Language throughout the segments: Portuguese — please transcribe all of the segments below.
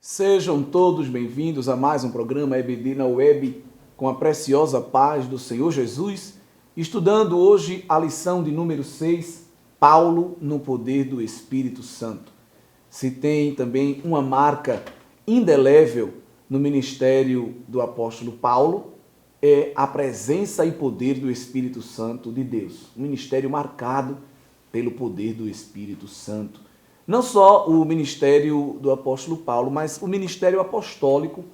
Sejam todos bem-vindos a mais um programa EBD na Web, com a preciosa paz do Senhor Jesus, estudando hoje a lição de número 6, Paulo no poder do Espírito Santo. Se tem também uma marca indelével no ministério do apóstolo Paulo, é a presença e poder do Espírito Santo de Deus. Um ministério marcado pelo poder do Espírito Santo. Não só o ministério do apóstolo Paulo, mas o ministério apostólico,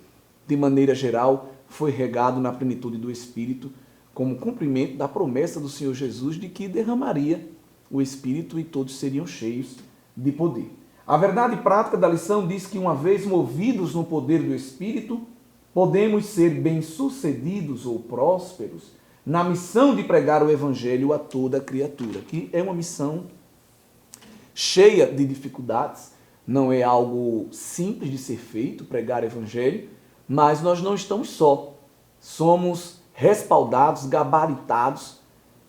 de maneira geral, foi regado na plenitude do Espírito, como cumprimento da promessa do Senhor Jesus de que derramaria o Espírito e todos seriam cheios de poder. A verdade prática da lição diz que, uma vez movidos no poder do Espírito, podemos ser bem-sucedidos ou prósperos na missão de pregar o Evangelho a toda criatura, que é uma missão cheia de dificuldades, não é algo simples de ser feito, pregar o Evangelho, mas nós não estamos só. Somos respaldados, gabaritados,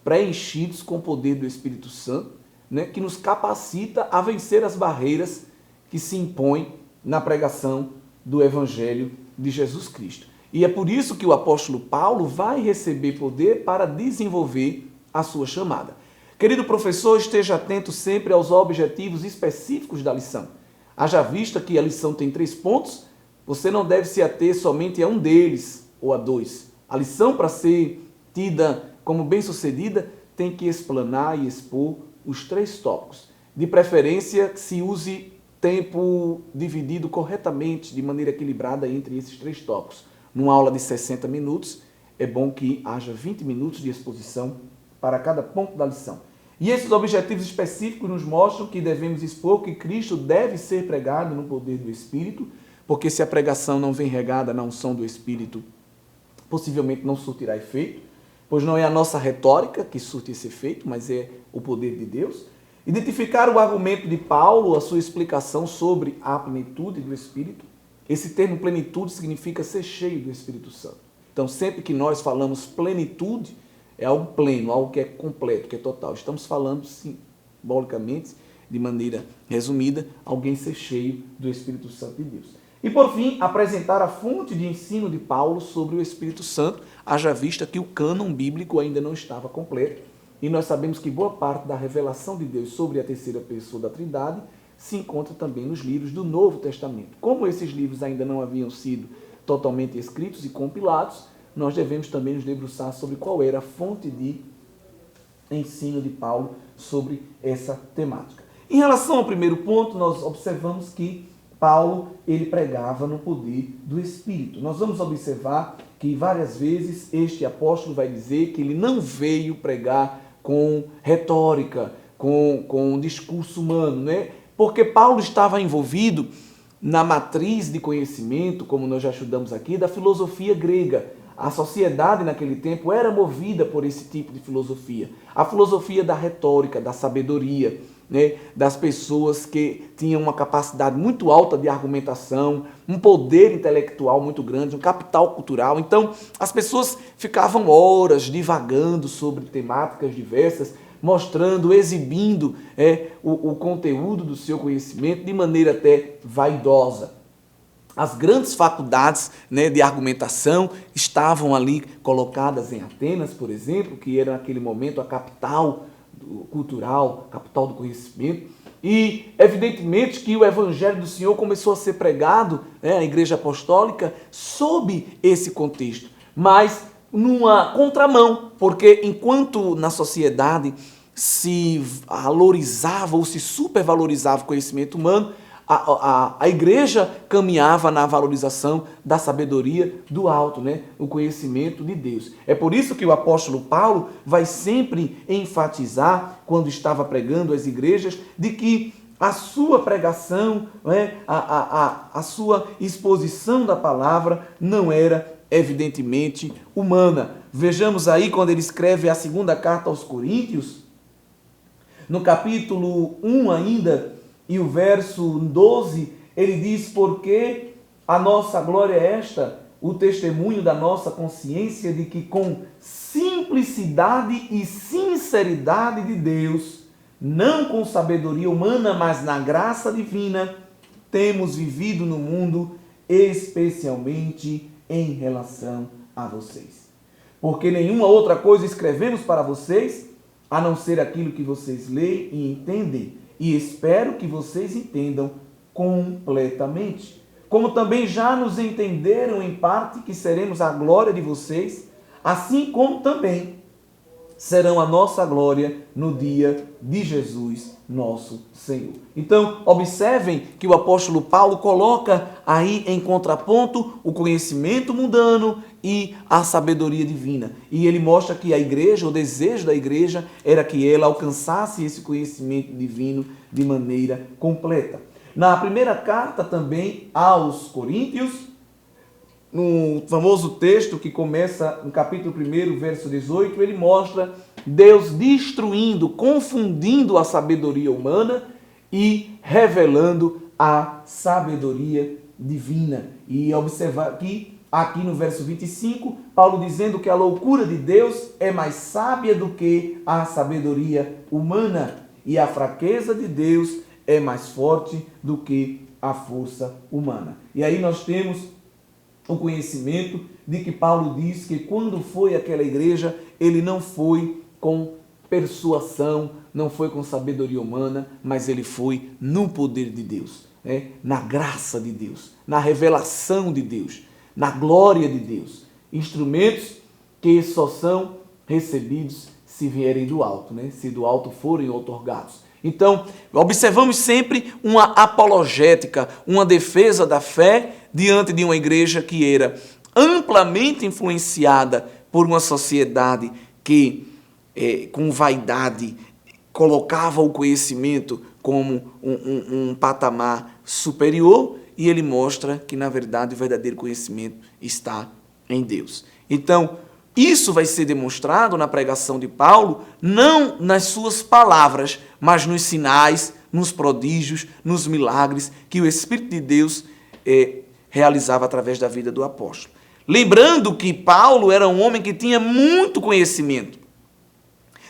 preenchidos com o poder do Espírito Santo, né, que nos capacita a vencer as barreiras que se impõem na pregação do Evangelho de Jesus Cristo. E é por isso que o apóstolo Paulo vai receber poder para desenvolver a sua chamada. Querido professor, esteja atento sempre aos objetivos específicos da lição. Haja vista que a lição tem 3 pontos, você não deve se ater somente a um deles ou a 2. A lição, para ser tida como bem-sucedida, tem que explanar e expor os 3 tópicos. De preferência, se use tempo dividido corretamente, de maneira equilibrada entre esses 3 tópicos. Numa aula de 60 minutos, é bom que haja 20 minutos de exposição para cada ponto da lição. E esses objetivos específicos nos mostram que devemos expor que Cristo deve ser pregado no poder do Espírito, porque se a pregação não vem regada na unção do Espírito, possivelmente não surtirá efeito, pois não é a nossa retórica que surte esse efeito, mas é o poder de Deus. Identificar o argumento de Paulo, a sua explicação sobre a plenitude do Espírito. Esse termo plenitude significa ser cheio do Espírito Santo. Então, sempre que nós falamos plenitude, é algo pleno, algo que é completo, que é total. Estamos falando, simbolicamente, de maneira resumida, alguém ser cheio do Espírito Santo de Deus. E, por fim, apresentar a fonte de ensino de Paulo sobre o Espírito Santo, haja vista que o cânon bíblico ainda não estava completo, e nós sabemos que boa parte da revelação de Deus sobre a terceira pessoa da Trindade se encontra também nos livros do Novo Testamento. Como esses livros ainda não haviam sido totalmente escritos e compilados, nós devemos também nos debruçar sobre qual era a fonte de ensino de Paulo sobre essa temática. Em relação ao primeiro ponto, nós observamos que Paulo ele pregava no poder do Espírito. Nós vamos observar que várias vezes este apóstolo vai dizer que ele não veio pregar com retórica, com discurso humano, né? Porque Paulo estava envolvido na matriz de conhecimento, como nós já estudamos aqui, da filosofia grega. A sociedade naquele tempo era movida por esse tipo de filosofia. A filosofia da retórica, da sabedoria, né? Das pessoas que tinham uma capacidade muito alta de argumentação, um poder intelectual muito grande, um capital cultural. Então, as pessoas ficavam horas divagando sobre temáticas diversas, mostrando, exibindo o conteúdo do seu conhecimento de maneira até vaidosa. As grandes faculdades, né, de argumentação estavam ali colocadas em Atenas, por exemplo, que era naquele momento a capital cultural, capital do conhecimento. E evidentemente que o Evangelho do Senhor começou a ser pregado, né, a Igreja Apostólica, sob esse contexto, mas numa contramão, porque enquanto na sociedade se valorizava ou se supervalorizava o conhecimento humano, a igreja caminhava na valorização da sabedoria do alto, né? O conhecimento de Deus. É por isso que o apóstolo Paulo vai sempre enfatizar, quando estava pregando às igrejas, de que a sua pregação, né? a sua exposição da palavra não era evidentemente humana. Vejamos aí quando ele escreve a segunda carta aos Coríntios, no capítulo 1 ainda, e o verso 12, ele diz: porque a nossa glória é esta, o testemunho da nossa consciência de que com simplicidade e sinceridade de Deus, não com sabedoria humana, mas na graça divina, temos vivido no mundo, especialmente em relação a vocês. Porque nenhuma outra coisa escrevemos para vocês, a não ser aquilo que vocês leem e entendem, e espero que vocês entendam completamente. Como também já nos entenderam em parte que seremos a glória de vocês, assim como também serão a nossa glória no dia de Jesus, nosso Senhor. Então, observem que o apóstolo Paulo coloca aí em contraponto o conhecimento mundano e a sabedoria divina. E ele mostra que a igreja, o desejo da igreja, era que ela alcançasse esse conhecimento divino de maneira completa. Na primeira carta também aos Coríntios, no famoso texto que começa no capítulo 1, verso 18, ele mostra Deus destruindo, confundindo a sabedoria humana e revelando a sabedoria divina. E observar aqui no verso 25, Paulo dizendo que a loucura de Deus é mais sábia do que a sabedoria humana e a fraqueza de Deus é mais forte do que a força humana. E aí nós temos o conhecimento de que Paulo diz que quando foi àquela igreja, ele não foi com persuasão, não foi com sabedoria humana, mas ele foi no poder de Deus, na graça de Deus, na revelação de Deus, na glória de Deus. Instrumentos que só são recebidos se vierem do alto, se do alto forem outorgados. Então, observamos sempre uma apologética, uma defesa da fé diante de uma igreja que era amplamente influenciada por uma sociedade que, com vaidade, colocava o conhecimento como um patamar superior, e ele mostra que, na verdade, o verdadeiro conhecimento está em Deus. Então, isso vai ser demonstrado na pregação de Paulo, não nas suas palavras, mas nos sinais, nos prodígios, nos milagres que o Espírito de Deus realizava através da vida do apóstolo. Lembrando que Paulo era um homem que tinha muito conhecimento.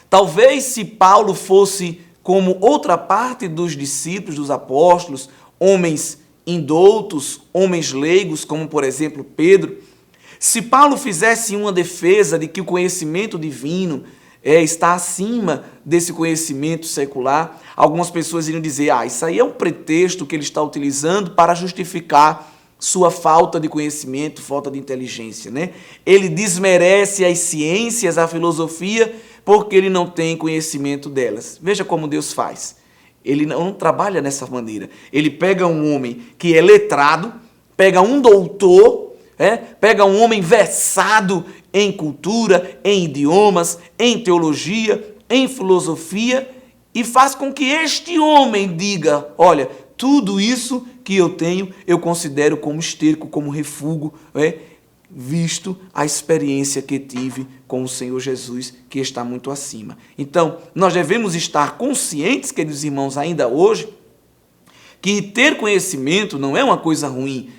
Talvez se Paulo fosse como outra parte dos discípulos, dos apóstolos, homens indoutos, homens leigos, como por exemplo Pedro, se Paulo fizesse uma defesa de que o conhecimento divino está acima desse conhecimento secular, algumas pessoas iriam dizer, isso aí é um pretexto que ele está utilizando para justificar sua falta de conhecimento, falta de inteligência, Ele desmerece as ciências, a filosofia, porque ele não tem conhecimento delas. Veja como Deus faz. Ele não trabalha dessa maneira. Ele pega um homem que é letrado, pega um doutor, pega um homem versado em cultura, em idiomas, em teologia, em filosofia, e faz com que este homem diga, olha, tudo isso que eu tenho, eu considero como esterco, como refúgio, visto a experiência que tive com o Senhor Jesus, que está muito acima. Então, nós devemos estar conscientes, queridos irmãos, ainda hoje, que ter conhecimento não é uma coisa ruim,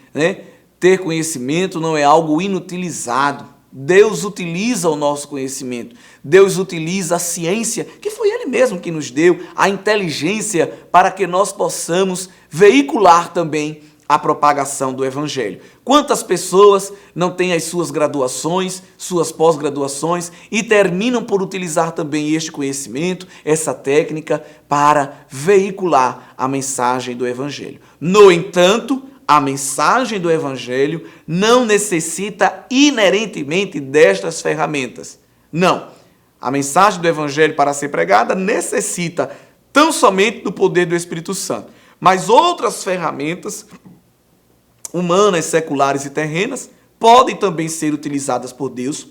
Ter conhecimento não é algo inutilizado. Deus utiliza o nosso conhecimento. Deus utiliza a ciência, que foi Ele mesmo que nos deu, a inteligência para que nós possamos veicular também a propagação do Evangelho. Quantas pessoas não têm as suas graduações, suas pós-graduações e terminam por utilizar também este conhecimento, essa técnica para veicular a mensagem do Evangelho. No entanto, a mensagem do Evangelho não necessita inerentemente destas ferramentas. Não. A mensagem do Evangelho para ser pregada necessita tão somente do poder do Espírito Santo. Mas outras ferramentas humanas, seculares e terrenas podem também ser utilizadas por Deus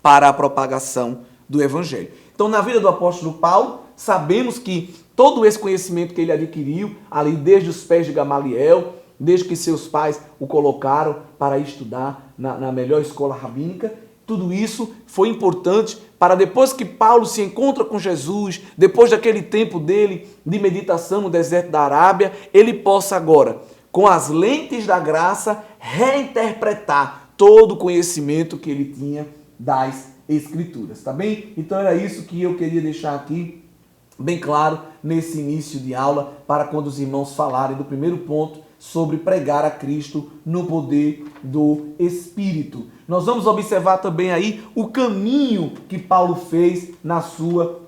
para a propagação do Evangelho. Então, na vida do apóstolo Paulo, sabemos que todo esse conhecimento que ele adquiriu, ali desde os pés de Gamaliel, desde que seus pais o colocaram para estudar na melhor escola rabínica, tudo isso foi importante para depois que Paulo se encontra com Jesus, depois daquele tempo dele de meditação no deserto da Arábia, ele possa agora, com as lentes da graça, reinterpretar todo o conhecimento que ele tinha das Escrituras, tá bem? Então era isso que eu queria deixar aqui bem claro nesse início de aula, para quando os irmãos falarem do primeiro ponto sobre pregar a Cristo no poder do Espírito. Nós vamos observar também aí o caminho que Paulo fez na sua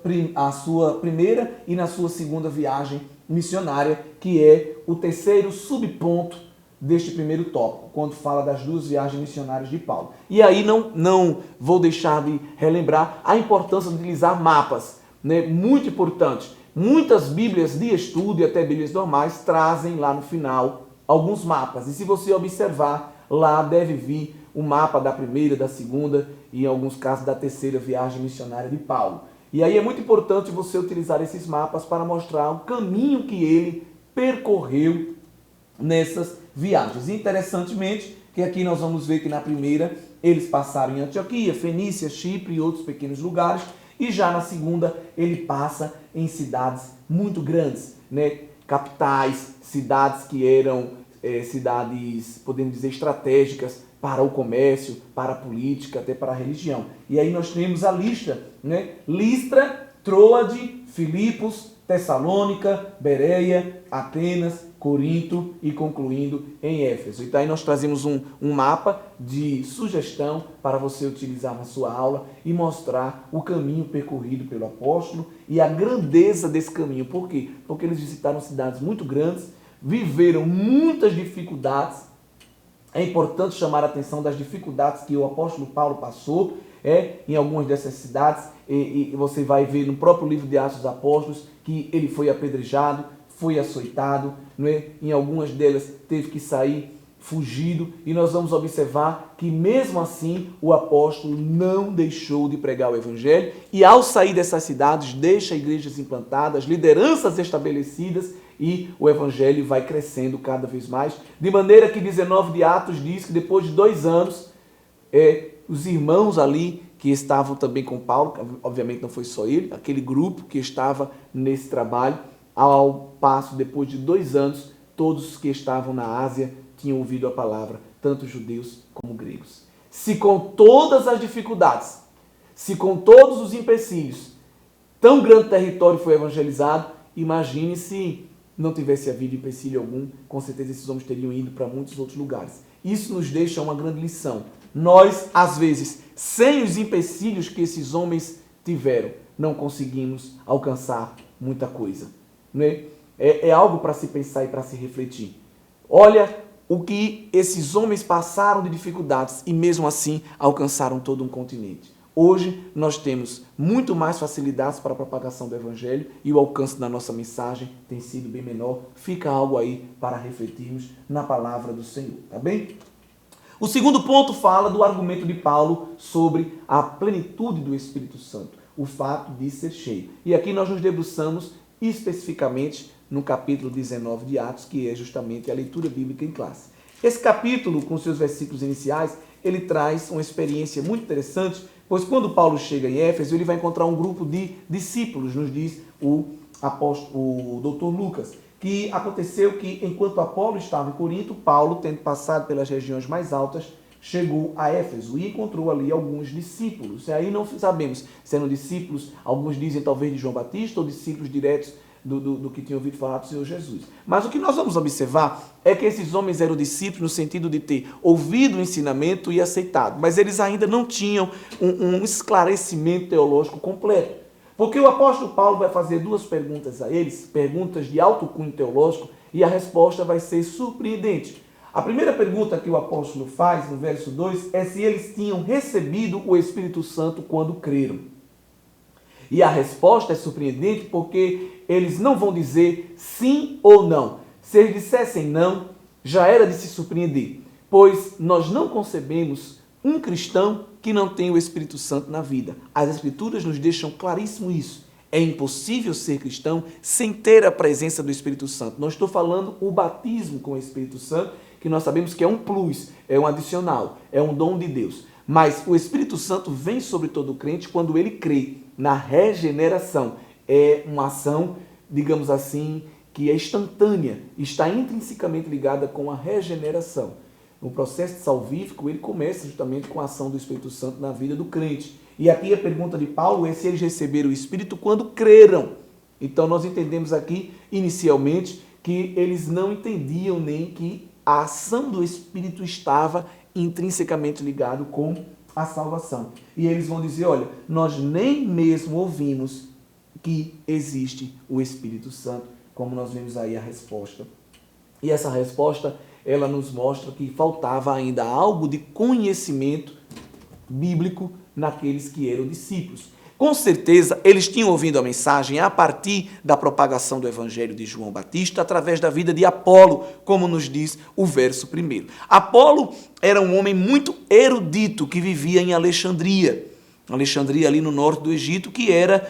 primeira e na sua segunda viagem missionária, que é o terceiro subponto deste primeiro tópico, quando fala das duas viagens missionárias de Paulo. E aí não vou deixar de relembrar a importância de utilizar mapas, né? Muito importante. Muitas bíblias de estudo e até bíblias normais trazem lá no final alguns mapas. E se você observar, lá deve vir o mapa da primeira, da segunda e em alguns casos da terceira viagem missionária de Paulo. E aí é muito importante você utilizar esses mapas para mostrar o caminho que ele percorreu nessas viagens. Interessantemente, que aqui nós vamos ver que na primeira eles passaram em Antioquia, Fenícia, Chipre e outros pequenos lugares, e já na segunda ele passa em cidades muito grandes, né? Capitais, cidades que eram cidades, podemos dizer, estratégicas para o comércio, para a política, até para a religião. E aí nós temos a lista, né? Listra, Troade, Filipos, Tessalônica, Bereia, Atenas, Corinto e concluindo em Éfeso. Então aí nós trazemos um mapa de sugestão para você utilizar na sua aula e mostrar o caminho percorrido pelo apóstolo e a grandeza desse caminho. Por quê? Porque eles visitaram cidades muito grandes, viveram muitas dificuldades. É importante chamar a atenção das dificuldades que o apóstolo Paulo passou em algumas dessas cidades, e você vai ver no próprio livro de Atos dos Apóstolos que ele foi apedrejado, foi açoitado, não é? Em algumas delas teve que sair fugido, e nós vamos observar que mesmo assim o apóstolo não deixou de pregar o evangelho, e ao sair dessas cidades deixa igrejas implantadas, lideranças estabelecidas, e o evangelho vai crescendo cada vez mais, de maneira que 19 de Atos diz que depois de 2 anos, os irmãos ali que estavam também com Paulo, obviamente não foi só ele, aquele grupo que estava nesse trabalho, ao passo, depois de 2 anos, todos que estavam na Ásia tinham ouvido a palavra, tanto judeus como gregos. Se com todas as dificuldades, se com todos os empecilhos, tão grande território foi evangelizado, imagine se não tivesse havido empecilho algum, com certeza esses homens teriam ido para muitos outros lugares. Isso nos deixa uma grande lição. Nós, às vezes, sem os empecilhos que esses homens tiveram, não conseguimos alcançar muita coisa. Né? É algo para se pensar e para se refletir. Olha o que esses homens passaram de dificuldades e mesmo assim alcançaram todo um continente. Hoje nós temos muito mais facilidades para a propagação do evangelho e o alcance da nossa mensagem tem sido bem menor. Fica algo aí para refletirmos na palavra do Senhor, tá bem? O segundo ponto fala do argumento de Paulo sobre a plenitude do Espírito Santo, o fato de ser cheio. E aqui nós nos debruçamos especificamente no capítulo 19 de Atos, que é justamente a leitura bíblica em classe. Esse capítulo, com seus versículos iniciais, ele traz uma experiência muito interessante, pois quando Paulo chega em Éfeso, ele vai encontrar um grupo de discípulos, nos diz o doutor Lucas, que aconteceu que enquanto Apolo estava em Corinto, Paulo, tendo passado pelas regiões mais altas, chegou a Éfeso e encontrou ali alguns discípulos. E aí não sabemos se eram discípulos, alguns dizem talvez de João Batista, ou discípulos diretos do que tinham ouvido falar do Senhor Jesus. Mas o que nós vamos observar é que esses homens eram discípulos no sentido de ter ouvido o ensinamento e aceitado, mas eles ainda não tinham um esclarecimento teológico completo. Porque o apóstolo Paulo vai fazer 2 perguntas a eles, perguntas de alto cunho teológico, e a resposta vai ser surpreendente. A primeira pergunta que o apóstolo faz, no verso 2, é se eles tinham recebido o Espírito Santo quando creram. E a resposta é surpreendente porque eles não vão dizer sim ou não. Se eles dissessem não, já era de se surpreender, pois nós não concebemos um cristão que não tem o Espírito Santo na vida. As Escrituras nos deixam claríssimo isso. É impossível ser cristão sem ter a presença do Espírito Santo. Não estou falando o batismo com o Espírito Santo, que nós sabemos que é um plus, é um adicional, é um dom de Deus. Mas o Espírito Santo vem sobre todo crente quando ele crê na regeneração. É uma ação, digamos assim, que é instantânea, está intrinsecamente ligada com a regeneração. O processo salvífico, ele começa justamente com a ação do Espírito Santo na vida do crente. E aqui a pergunta de Paulo é se eles receberam o Espírito quando creram. Então nós entendemos aqui, inicialmente, que eles não entendiam nem que a ação do Espírito estava intrinsecamente ligado com a salvação. E eles vão dizer, olha, nós nem mesmo ouvimos que existe o Espírito Santo, como nós vemos aí a resposta. E essa resposta, ela nos mostra que faltava ainda algo de conhecimento bíblico naqueles que eram discípulos. Com certeza, eles tinham ouvido a mensagem a partir da propagação do Evangelho de João Batista, através da vida de Apolo, como nos diz o verso 1. Apolo era um homem muito erudito que vivia em Alexandria. Alexandria, ali no norte do Egito, que era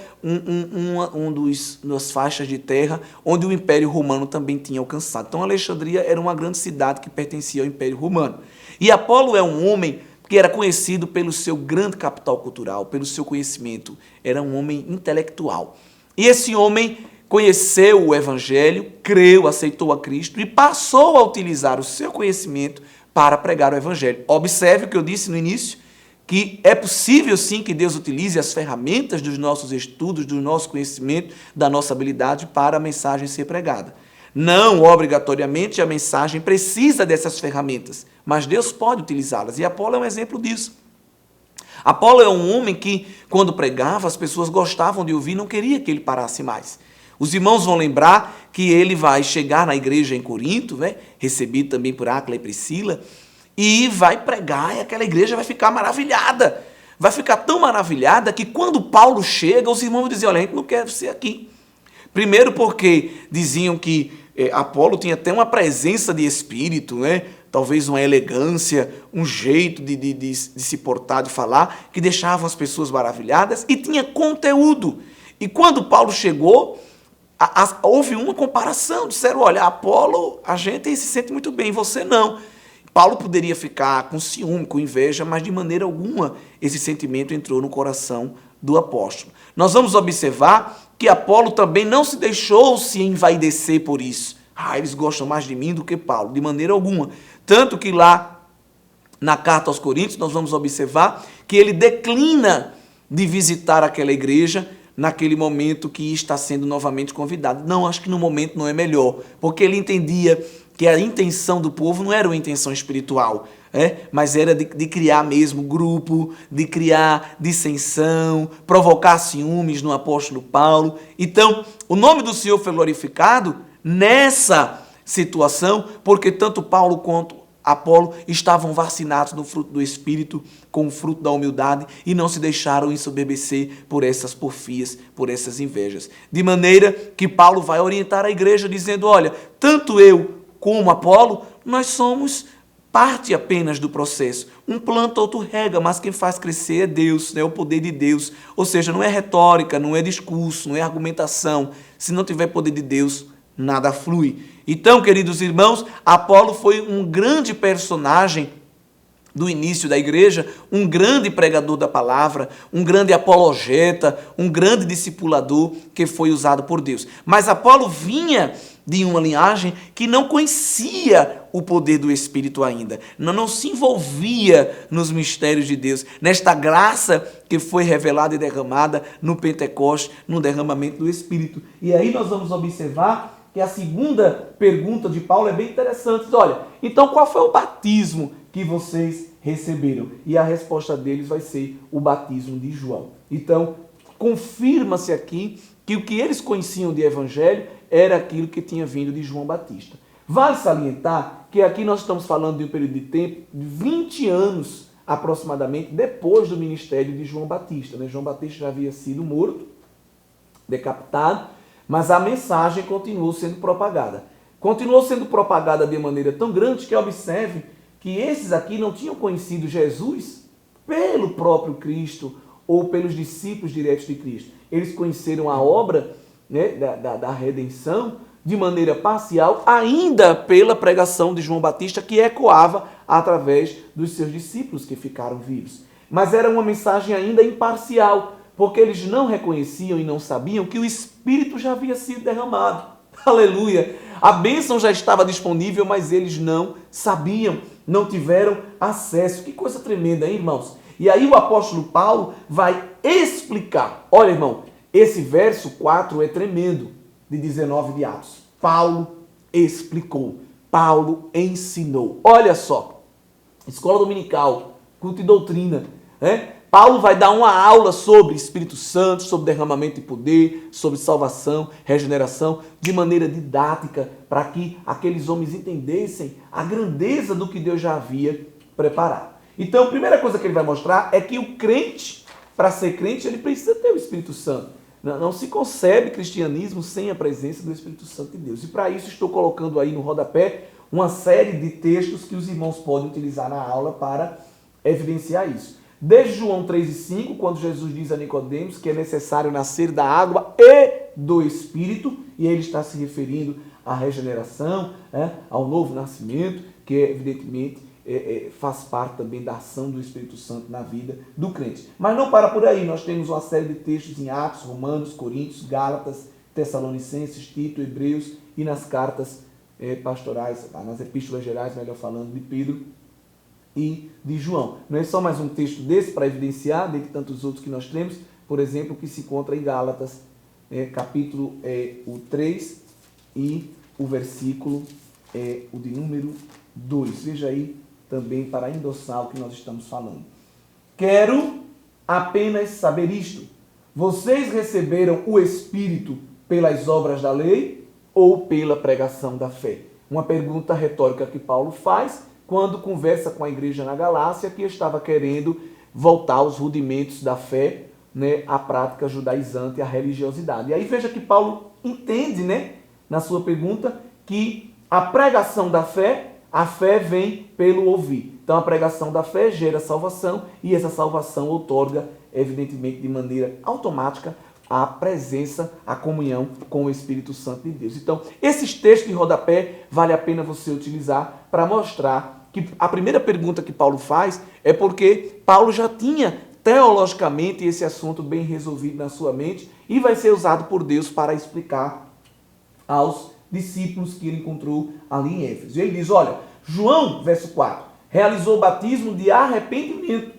das faixas de terra onde o Império Romano também tinha alcançado. Então, Alexandria era uma grande cidade que pertencia ao Império Romano. E Apolo é um homem que era conhecido pelo seu grande capital cultural, pelo seu conhecimento. Era um homem intelectual. E esse homem conheceu o Evangelho, creu, aceitou a Cristo e passou a utilizar o seu conhecimento para pregar o Evangelho. Observe o que eu disse no início, que é possível sim que Deus utilize as ferramentas dos nossos estudos, do nosso conhecimento, da nossa habilidade para a mensagem ser pregada. Não obrigatoriamente a mensagem precisa dessas ferramentas, mas Deus pode utilizá-las, e Apolo é um exemplo disso. Apolo é um homem que, quando pregava, as pessoas gostavam de ouvir, não queria que ele parasse mais. Os irmãos vão lembrar que ele vai chegar na igreja em Corinto, né, recebido também por Áquila e Priscila, e vai pregar, e aquela igreja vai ficar maravilhada. Vai ficar tão maravilhada que quando Paulo chega, os irmãos vão dizer, olha, a gente não quer você aqui. Primeiro porque diziam que Apolo tinha até uma presença de espírito, né? Talvez uma elegância, um jeito de se portar, de falar, que deixavam as pessoas maravilhadas, e tinha conteúdo. E quando Paulo chegou, houve uma comparação, disseram, olha, Apolo, a gente se sente muito bem, você não. Paulo poderia ficar com ciúme, com inveja, mas de maneira alguma esse sentimento entrou no coração do apóstolo. Nós vamos observar que Apolo também não se deixou se envaidecer por isso. Eles gostam mais de mim do que Paulo, de maneira alguma. Tanto que lá na carta aos Coríntios nós vamos observar que ele declina de visitar aquela igreja naquele momento que está sendo novamente convidado. Não, acho que no momento não é melhor, porque ele entendia que a intenção do povo não era uma intenção espiritual, mas era de criar mesmo grupo, de criar dissensão, provocar ciúmes no apóstolo Paulo. Então, o nome do Senhor foi glorificado nessa situação, porque tanto Paulo quanto Apolo estavam vacinados no fruto do Espírito, com o fruto da humildade, e não se deixaram ensoberbecer por essas porfias, por essas invejas. De maneira que Paulo vai orientar a igreja dizendo, olha, tanto eu como Apolo, nós somos parte apenas do processo. Um planta, outro rega, mas quem faz crescer é Deus, é o poder de Deus. Ou seja, não é retórica, não é discurso, não é argumentação. Se não tiver poder de Deus, nada flui. Então, queridos irmãos, Apolo foi um grande personagem do início da igreja, um grande pregador da palavra, um grande apologeta, um grande discipulador que foi usado por Deus. Mas Apolo vinha de uma linhagem que não conhecia o poder do Espírito ainda, não se envolvia nos mistérios de Deus, nesta graça que foi revelada e derramada no Pentecostes, no derramamento do Espírito. E aí nós vamos observar que a segunda pergunta de Paulo é bem interessante. Olha, então qual foi o batismo que vocês receberam? E a resposta deles vai ser o batismo de João. Então, confirma-se aqui que o que eles conheciam de evangelho era aquilo que tinha vindo de João Batista. Vale salientar que aqui nós estamos falando de um período de tempo de 20 anos, aproximadamente, depois do ministério de João Batista. João Batista já havia sido morto, decapitado, mas a mensagem continuou sendo propagada. Continuou sendo propagada de maneira tão grande que observe que esses aqui não tinham conhecido Jesus pelo próprio Cristo ou pelos discípulos diretos de Cristo. Eles conheceram a obra, da redenção de maneira parcial, ainda pela pregação de João Batista, que ecoava através dos seus discípulos que ficaram vivos. Mas era uma mensagem ainda imparcial, porque eles não reconheciam e não sabiam que o Espírito já havia sido derramado. Aleluia! A bênção já estava disponível, mas eles não sabiam, não tiveram acesso. Que coisa tremenda, hein, irmãos? E aí o apóstolo Paulo vai explicar. Olha, irmão, esse verso 4 é tremendo, de 19 de Atos. Paulo explicou, Paulo ensinou. Olha só, escola dominical, culto e doutrina, né? Paulo vai dar uma aula sobre Espírito Santo, sobre derramamento de poder, sobre salvação, regeneração, de maneira didática, para que aqueles homens entendessem a grandeza do que Deus já havia preparado. Então, a primeira coisa que ele vai mostrar é que o crente, para ser crente, ele precisa ter o Espírito Santo. Não se concebe cristianismo sem a presença do Espírito Santo de Deus. E para isso estou colocando aí no rodapé uma série de textos que os irmãos podem utilizar na aula para evidenciar isso. Desde João 3,5, quando Jesus diz a Nicodemos que é necessário nascer da água e do Espírito, e ele está se referindo à regeneração, ao novo nascimento, que evidentemente faz parte também da ação do Espírito Santo na vida do crente. Mas não para por aí, nós temos uma série de textos em Atos, Romanos, Coríntios, Gálatas, Tessalonicenses, Tito, Hebreus e nas cartas pastorais, nas epístolas gerais, melhor falando, de Pedro e de João. Não é só mais um texto desse para evidenciar, dentre tantos outros que nós temos, por exemplo, que se encontra em Gálatas, capítulo o 3 e o versículo o de número 2. Veja aí também para endossar o que nós estamos falando. Quero apenas saber isto. Vocês receberam o Espírito pelas obras da lei ou pela pregação da fé? Uma pergunta retórica que Paulo faz quando conversa com a igreja na Galácia, que estava querendo voltar aos rudimentos da fé, à prática judaizante, à religiosidade. E aí veja que Paulo entende, na sua pergunta, que a pregação da fé, a fé vem pelo ouvir. Então a pregação da fé gera salvação e essa salvação outorga, evidentemente, de maneira automática, a presença, a comunhão com o Espírito Santo de Deus. Então, esses textos de rodapé vale a pena você utilizar para mostrar que a primeira pergunta que Paulo faz é porque Paulo já tinha teologicamente esse assunto bem resolvido na sua mente e vai ser usado por Deus para explicar aos discípulos que ele encontrou ali em Éfeso. Ele diz, olha, João, verso 4, realizou o batismo de arrependimento,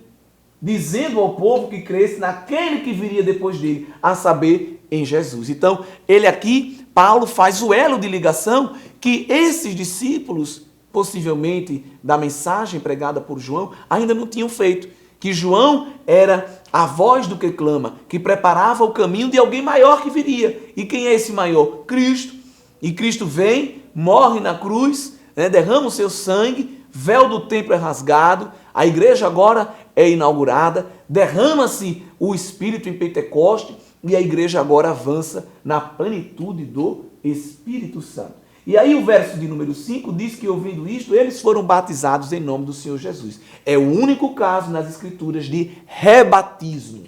dizendo ao povo que cresce naquele que viria depois dele, a saber, em Jesus. Então, ele aqui, Paulo, faz o elo de ligação que esses discípulos, possivelmente da mensagem pregada por João, ainda não tinham feito. Que João era a voz do que clama, que preparava o caminho de alguém maior que viria. E quem é esse maior? Cristo. E Cristo vem, morre na cruz, derrama o seu sangue, véu do templo é rasgado, a igreja agora é inaugurada, derrama-se o Espírito em Pentecoste e a igreja agora avança na plenitude do Espírito Santo. E aí o verso de número 5 diz que, ouvindo isto, eles foram batizados em nome do Senhor Jesus. É o único caso nas Escrituras de rebatismo.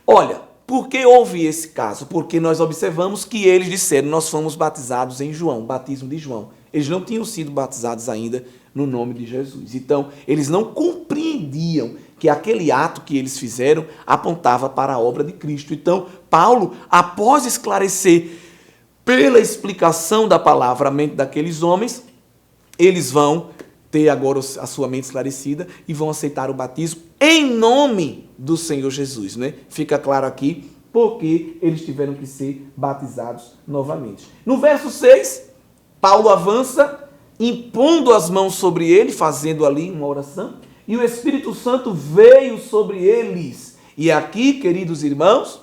Olha, por que houve esse caso? Porque nós observamos que eles disseram, nós fomos batizados em João, batismo de João. Eles não tinham sido batizados ainda no nome de Jesus. Então, eles não compreendiam que aquele ato que eles fizeram apontava para a obra de Cristo. Então, Paulo, após esclarecer pela explicação da palavra a mente daqueles homens, eles vão ter agora a sua mente esclarecida e vão aceitar o batismo em nome do Senhor Jesus. Fica claro aqui porque eles tiveram que ser batizados novamente. No verso 6, Paulo avança, impondo as mãos sobre ele, fazendo ali uma oração, e o Espírito Santo veio sobre eles. E aqui, queridos irmãos,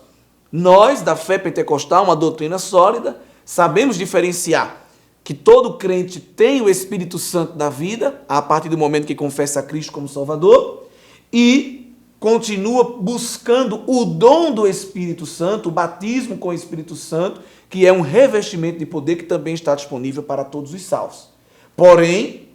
nós da fé pentecostal, uma doutrina sólida, sabemos diferenciar que todo crente tem o Espírito Santo na vida, a partir do momento que confessa a Cristo como Salvador, e continua buscando o dom do Espírito Santo, o batismo com o Espírito Santo, que é um revestimento de poder que também está disponível para todos os salvos. Porém,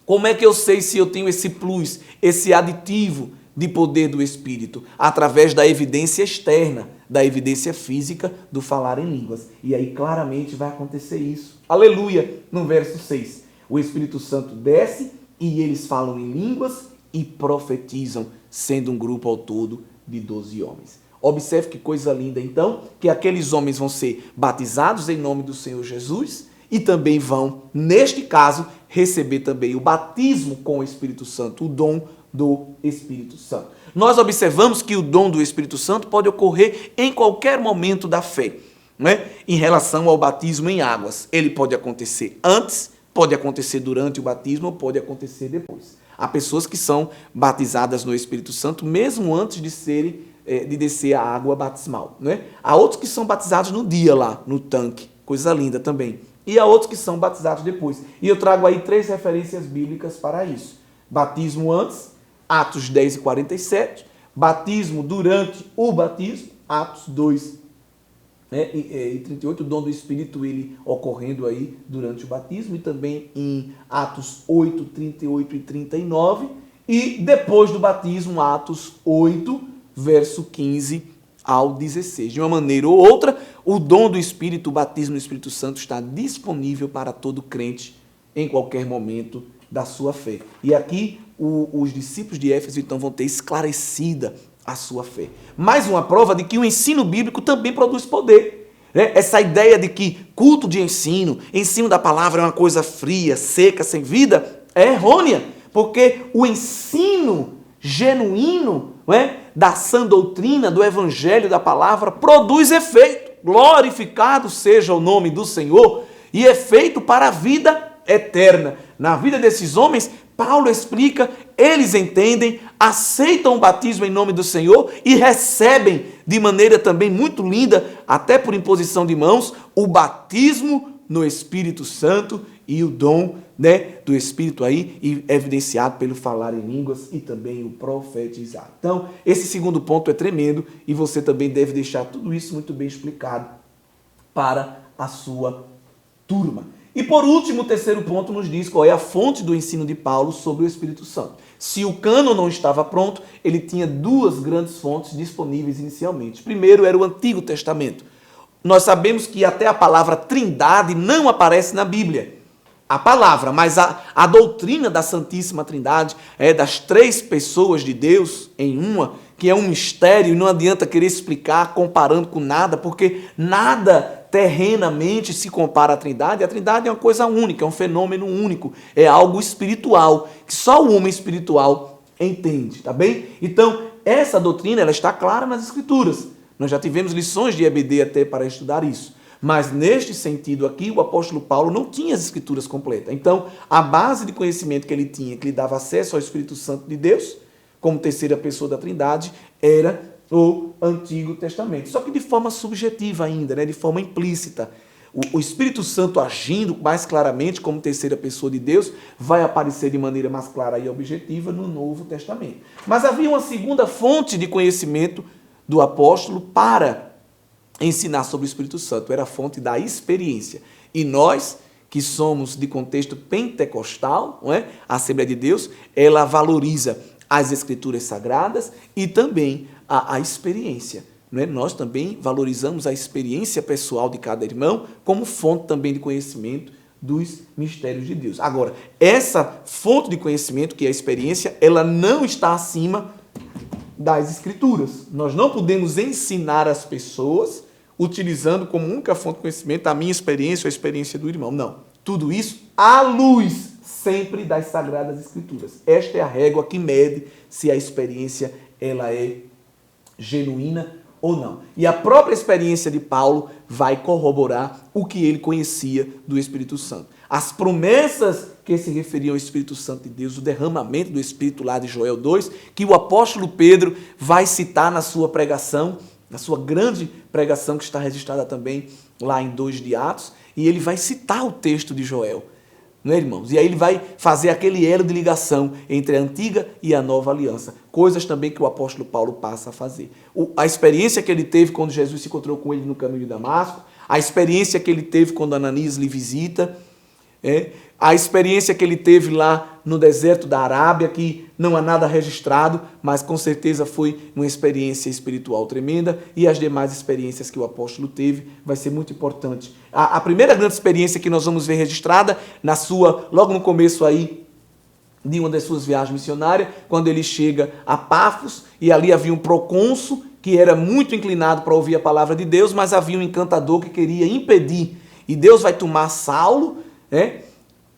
como é que eu sei se eu tenho esse plus, esse aditivo de poder do Espírito? Através da evidência externa, da evidência física do falar em línguas. E aí claramente vai acontecer isso. Aleluia! No verso 6. O Espírito Santo desce e eles falam em línguas e profetizam, sendo um grupo ao todo de 12 homens. Observe que coisa linda, então, que aqueles homens vão ser batizados em nome do Senhor Jesus e também vão, neste caso, receber também o batismo com o Espírito Santo, o dom do Espírito Santo. Nós observamos que o dom do Espírito Santo pode ocorrer em qualquer momento da fé, né? Em relação ao batismo em águas. Ele pode acontecer antes, pode acontecer durante o batismo ou pode acontecer depois. Há pessoas que são batizadas no Espírito Santo mesmo antes de descer a água batismal, né? Há outros que são batizados no dia lá, no tanque, coisa linda também. E há outros que são batizados depois. E eu trago aí 3 referências bíblicas para isso. Batismo antes, Atos 10 e 47. Batismo durante o batismo, Atos 2 e 38. O dom do Espírito, ele ocorrendo aí durante o batismo. E também em Atos 8, 38 e 39. E depois do batismo, Atos 8, verso 15 ao 16. De uma maneira ou outra, o dom do Espírito, o batismo do Espírito Santo está disponível para todo crente em qualquer momento da sua fé. E aqui os discípulos de Éfeso então vão ter esclarecida a sua fé. Mais uma prova de que o ensino bíblico também produz poder. Essa ideia de que culto de ensino da palavra é uma coisa fria, seca, sem vida, é errônea, porque o ensino genuíno, da sã doutrina, do evangelho, da palavra, produz efeito. Glorificado seja o nome do Senhor, e efeito para a vida eterna. Na vida desses homens, Paulo explica, eles entendem, aceitam o batismo em nome do Senhor e recebem de maneira também muito linda, até por imposição de mãos, o batismo no Espírito Santo e o dom, do Espírito aí, e evidenciado pelo falar em línguas e também o profetizar. Então, esse segundo ponto é tremendo e você também deve deixar tudo isso muito bem explicado para a sua turma. E por último, o terceiro ponto nos diz qual é a fonte do ensino de Paulo sobre o Espírito Santo. Se o cânon não estava pronto, ele tinha 2 grandes fontes disponíveis inicialmente. Primeiro era o Antigo Testamento. Nós sabemos que até a palavra Trindade não aparece na Bíblia. A palavra, mas a doutrina da Santíssima Trindade, das 3 pessoas de Deus em uma, que é um mistério, não adianta querer explicar comparando com nada, porque nada terrenamente se compara à Trindade. A Trindade é uma coisa única, é um fenômeno único, é algo espiritual, que só o homem espiritual entende, tá bem? Então, essa doutrina, ela está clara nas Escrituras. Nós já tivemos lições de EBD até para estudar isso. Mas neste sentido aqui, o apóstolo Paulo não tinha as Escrituras completas. Então, a base de conhecimento que ele tinha, que lhe dava acesso ao Espírito Santo de Deus, como terceira pessoa da Trindade, era o Antigo Testamento. Só que de forma subjetiva ainda, de forma implícita. O Espírito Santo agindo mais claramente como terceira pessoa de Deus vai aparecer de maneira mais clara e objetiva no Novo Testamento. Mas havia uma segunda fonte de conhecimento do apóstolo para ensinar sobre o Espírito Santo, era a fonte da experiência. E nós, que somos de contexto pentecostal, a Assembleia de Deus, ela valoriza as Escrituras Sagradas e também a experiência. Nós também valorizamos a experiência pessoal de cada irmão como fonte também de conhecimento dos mistérios de Deus. Agora, essa fonte de conhecimento, que é a experiência, ela não está acima das Escrituras. Nós não podemos ensinar as pessoas utilizando como única fonte de conhecimento a minha experiência ou a experiência do irmão. Não. Tudo isso à luz sempre das Sagradas Escrituras. Esta é a régua que mede se a experiência ela é genuína ou não. E a própria experiência de Paulo vai corroborar o que ele conhecia do Espírito Santo. As promessas que se referiam ao Espírito Santo de Deus, o derramamento do Espírito lá de Joel 2, que o apóstolo Pedro vai citar na sua pregação, na sua grande pregação que está registrada também lá em 2 de Atos, e ele vai citar o texto de Joel, não é, irmãos? E aí ele vai fazer aquele elo de ligação entre a antiga e a nova aliança, coisas também que o apóstolo Paulo passa a fazer. A experiência que ele teve quando Jesus se encontrou com ele no caminho de Damasco, a experiência que ele teve quando Ananias lhe visita, a experiência que ele teve lá no deserto da Arábia, que não há nada registrado, mas com certeza foi uma experiência espiritual tremenda, e as demais experiências que o apóstolo teve vai ser muito importante. A primeira grande experiência que nós vamos ver registrada, logo no começo aí, de uma das suas viagens missionárias, quando ele chega a Pafos, e ali havia um procônsul que era muito inclinado para ouvir a palavra de Deus, mas havia um encantador que queria impedir, e Deus vai tomar Saulo,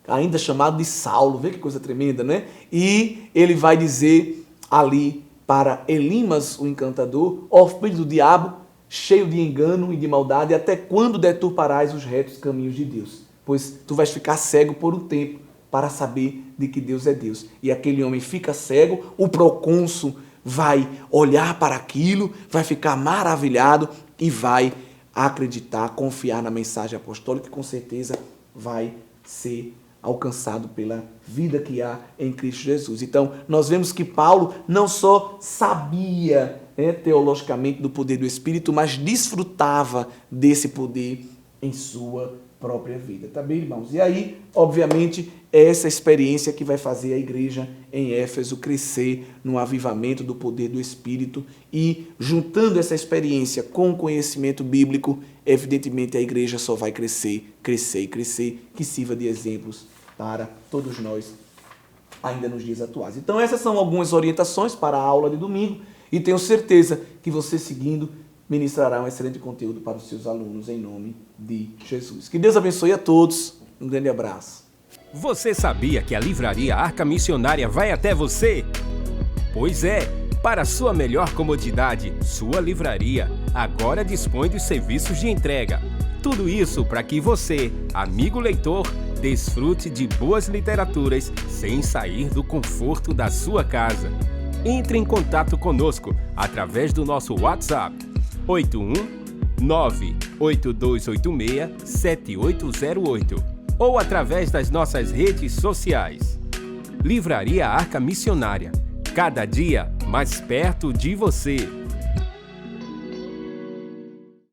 ainda chamado de Saulo. Vê que coisa tremenda, né? E ele vai dizer ali para Elimas, o encantador: ó filho do diabo, cheio de engano e de maldade, até quando deturparás os retos caminhos de Deus? Pois tu vais ficar cego por um tempo para saber de que Deus é Deus. E aquele homem fica cego, o procônsul vai olhar para aquilo, vai ficar maravilhado e vai acreditar, confiar na mensagem apostólica, que com certeza vai ser alcançado pela vida que há em Cristo Jesus. Então, nós vemos que Paulo não só sabia teologicamente do poder do Espírito, mas desfrutava desse poder em sua própria vida. Tá bem, irmãos? E aí, obviamente, é essa experiência que vai fazer a igreja em Éfeso crescer no avivamento do poder do Espírito, e juntando essa experiência com o conhecimento bíblico, evidentemente a igreja só vai crescer, crescer e crescer, que sirva de exemplos para todos nós ainda nos dias atuais. Então essas são algumas orientações para a aula de domingo, e tenho certeza que você, seguindo, ministrará um excelente conteúdo para os seus alunos, em nome de Jesus. Que Deus abençoe a todos. Um grande abraço. Você sabia que a Livraria Arca Missionária vai até você? Pois é, para sua melhor comodidade, sua livraria agora dispõe dos serviços de entrega. Tudo isso para que você, amigo leitor, desfrute de boas literaturas sem sair do conforto da sua casa. Entre em contato conosco através do nosso WhatsApp 81982867808 ou através das nossas redes sociais. Livraria Arca Missionária, cada dia mais perto de você.